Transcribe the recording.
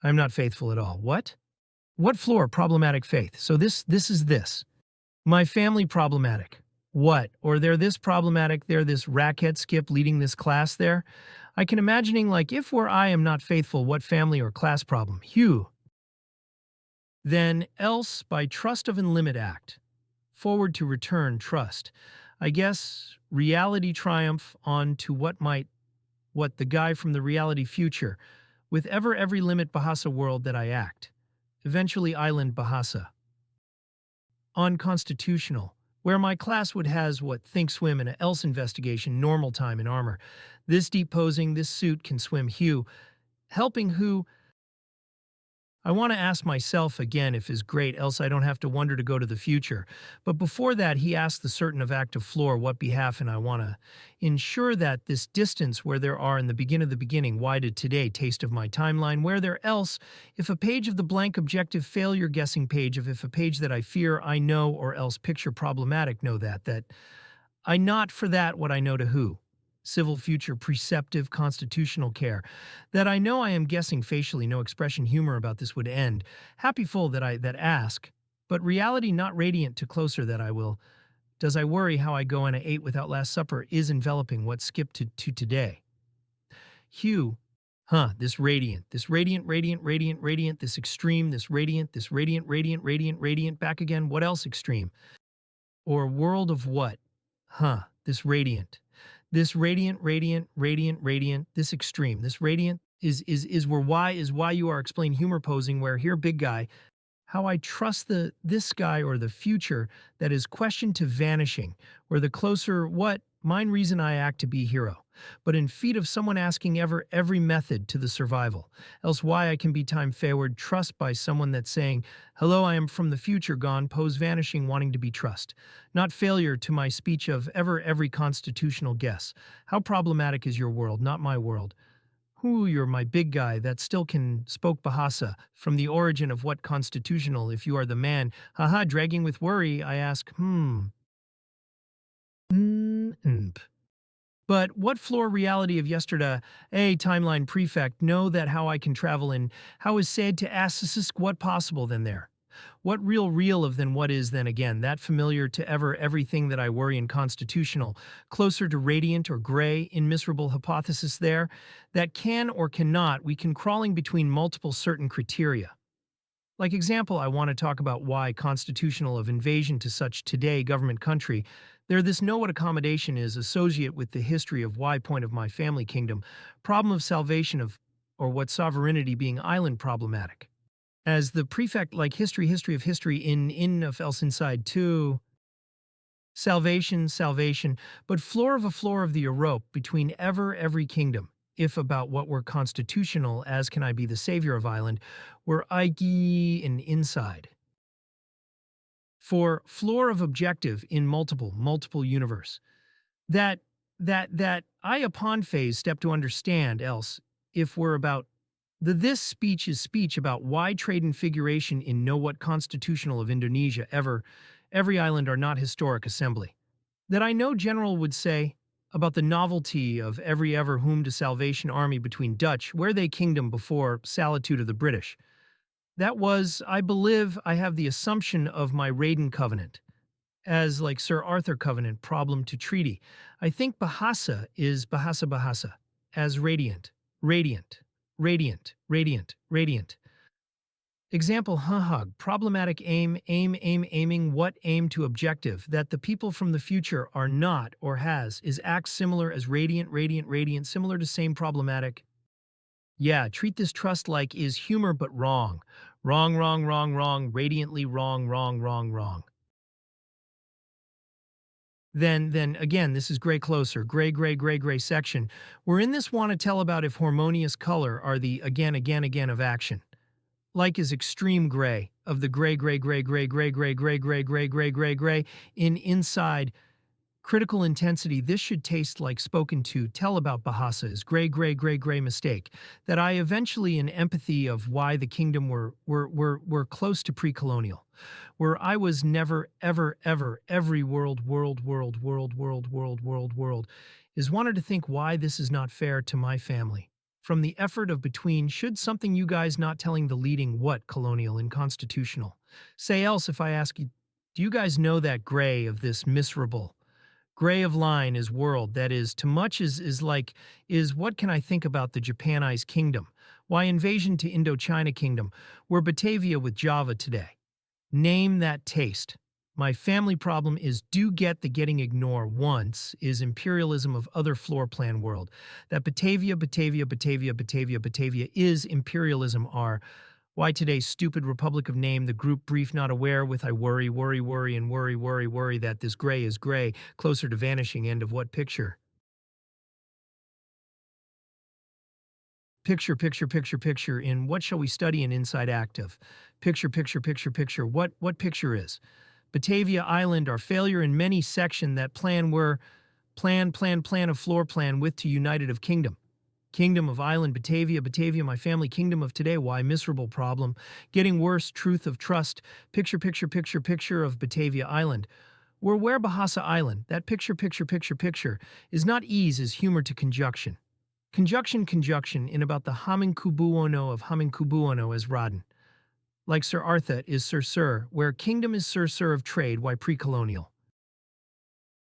I'm not faithful at all. What? What floor? Problematic faith. So this is this. My family problematic. What? Or they're this problematic, they're this racket skip leading this class there? I can imagining like if where I am not faithful, what family or class problem? Hugh. Then else by trust of and limit act. Forward to return trust. I guess reality triumph on to what the guy from the reality future, with ever every limit Bahasa world that I act. Eventually island Bahasa. Unconstitutional, where my class would has what think swim in a else investigation normal time in armor. This deep posing, this suit can swim Hugh, helping who I want to ask myself again if is great, else I don't have to wonder to go to the future. But before that, he asked the certain of active floor what behalf, and I want to ensure that this distance where there are in the begin of the beginning, why did today taste of my timeline, where there else, if a page of the blank objective failure guessing page of if a page that I fear I know or else picture problematic know that I not for that what I know to who. Civil future preceptive constitutional care that I know I am guessing facially no expression humor about this would end happy full that ask but reality not radiant to closer that I will does I worry how I go in a ate without last supper is enveloping what skipped to today Hugh this radiant this extreme this radiant back again what else extreme or world of what this radiant, this extreme, this radiant is why you are explain humor posing where here big guy, how I trust this guy or the future that is questioned to vanishing, where the closer what, mine reason I act to be hero, but in feet of someone asking every method to the survival, else why I can be time forward trust by someone that's saying, hello I am from the future gone, pose vanishing wanting to be trust, not failure to my speech of every constitutional guess, how problematic is your world, not my world, who you're my big guy that still can spoke Bahasa from the origin of what constitutional if you are the man, dragging with worry, I ask, But what floor reality of yesterday, a timeline prefect, know that how I can travel in, how is said to ask what possible than there? What real of than what is then again, that familiar to everything that I worry in constitutional, closer to radiant or gray in miserable hypothesis there, that can or cannot, we can crawling between multiple certain criteria. Like example, I want to talk about why constitutional of invasion to such today government country, there this know what accommodation is associate with the history of why point of my family kingdom, problem of salvation of, or what sovereignty being island problematic. As the prefect like history of history in of else inside too, salvation, but floor of the Europe between every kingdom, if about what were constitutional as can I be the savior of island, were Ike and inside. For floor of objective in multiple universe. That I upon phase step to understand else, if we're about this speech is speech about why trade and figuration in know what constitutional of Indonesia every island are not historic assembly. That I know general would say about the novelty of every ever whom to salvation army between Dutch, where they kingdom before salitude of the British. That was, I believe, I have the assumption of my Raiden covenant, as like Sir Arthur covenant problem to treaty. I think Bahasa is Bahasa, as radiant. Example, problematic aiming what aim to objective, that the people from the future are not or has, is act similar as radiant, similar to same problematic. Yeah, treat this trust like is humor but wrong. Wrong, radiantly wrong. Then again, this is gray closer, gray section. We're in this want to tell about if harmonious color are the again of action. Like is extreme gray, of the gray, in inside, critical intensity, this should taste like spoken to, tell about Bahasa is gray mistake, that I eventually in empathy of why the kingdom were close to pre-colonial, where I was never, every world, is wanted to think why this is not fair to my family. from the effort of between should something you guys not telling the leading what colonial and constitutional. Say else if I ask you, do you guys know that gray of this miserable? Gray of line is world, that is, to much is like, is what can I think about the Japanese kingdom? Why invasion to Indochina kingdom? We're Batavia with Java today. Name that taste. My family problem is do get the getting ignore once is imperialism of other floor plan world. That Batavia is imperialism are. Why today's stupid Republic of Name, the group brief not aware with I worry that this gray is gray, closer to vanishing end of what picture? Picture in what shall we study in inside active? Picture, what picture is? Batavia Island, our failure in many section that plan were plan of floor plan with to united of kingdom. Kingdom of Island, Batavia, my family kingdom of today, why miserable problem, getting worse, truth of trust, picture of Batavia Island. We're where Bahasa Island, that picture, is not ease is humor to conjunction. Conjunction in about the Hamingkubuono of Hamingkubuono as Rodden. Like Sir Arthur is Sir, where kingdom is Sir of trade, why pre-colonial.